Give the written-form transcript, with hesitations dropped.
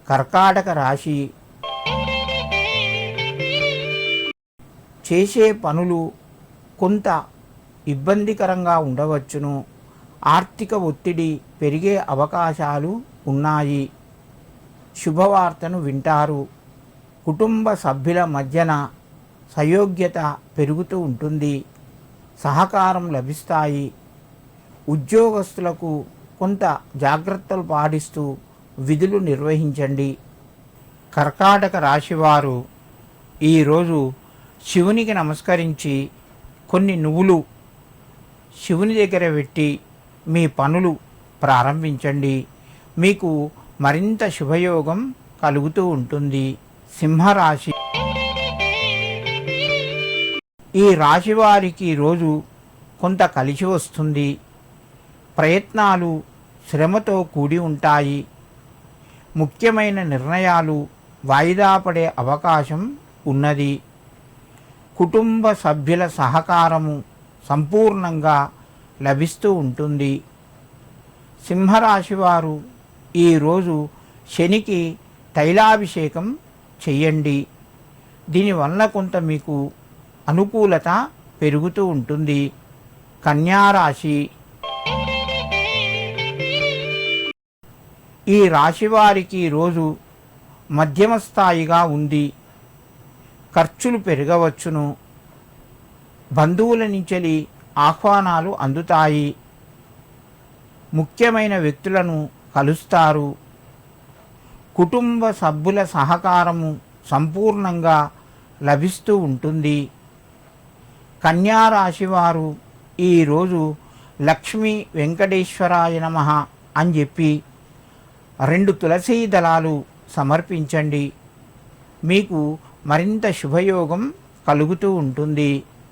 కర్కాటక రాశి. చేసే పనులు కొంత ఇబ్బందికరంగా ఉండవచ్చును. ఆర్థిక ఒత్తిడి పెరిగే అవకాశాలు ఉన్నాయి. శుభవార్తను వింటారు. కుటుంబ సభ్యుల మధ్యన సయోగ్యత పెరుగుతూ ఉంటుంది. సహకారం లభిస్తాయి. ఉద్యోగస్తులకు కొంత జాగ్రత్తలు పాటిస్తూ విధులు నిర్వహించండి. కర్కాటక రాశివారు ఈరోజు శివునికి నమస్కరించి కొన్ని నువ్వులు శివుని దగ్గర పెట్టి మీ పనులు ప్రారంభించండి. మీకు మరింత శుభయోగం కలుగుతూ ఉంటుంది. సింహరాశి. ఈ రాశి వారికి రోజు కొంత కలిసి వస్తుంది. ప్రయత్నాలు శ్రమతో కూడి ఉంటాయి. ముఖ్యమైన నిర్ణయాలు వాయిదా పడే అవకాశం ఉన్నది. కుటుంబ సభ్యుల సహకారము సంపూర్ణంగా లభిస్తూ ఉంటుంది. సింహరాశి వారు ఈరోజు శనికి తైలాభిషేకం చెయ్యండి. దీనివల్ల కొంత మీకు అనుకూలత పెరుగుతూ ఉంటుంది. కన్యారాశి. ఈ రాశివారికి రోజు మధ్యమ స్థాయిగా ఉంది. ఖర్చులు పెరగవచ్చును. బంధువుల నుంచి ఆహ్వానాలు అందుతాయి. ముఖ్యమైన వ్యక్తులను కలుస్తారు. కుటుంబ సభ్యుల సహకారము సంపూర్ణంగా లభిస్తూ ఉంటుంది. కన్యారాశివారు ఈరోజు లక్ష్మీ వెంకటేశ్వరాయ నమః అని చెప్పి 2 తులసీ దళాలు సమర్పించండి. మీకు మరింత శుభయోగం కలుగుతూ ఉంటుంది.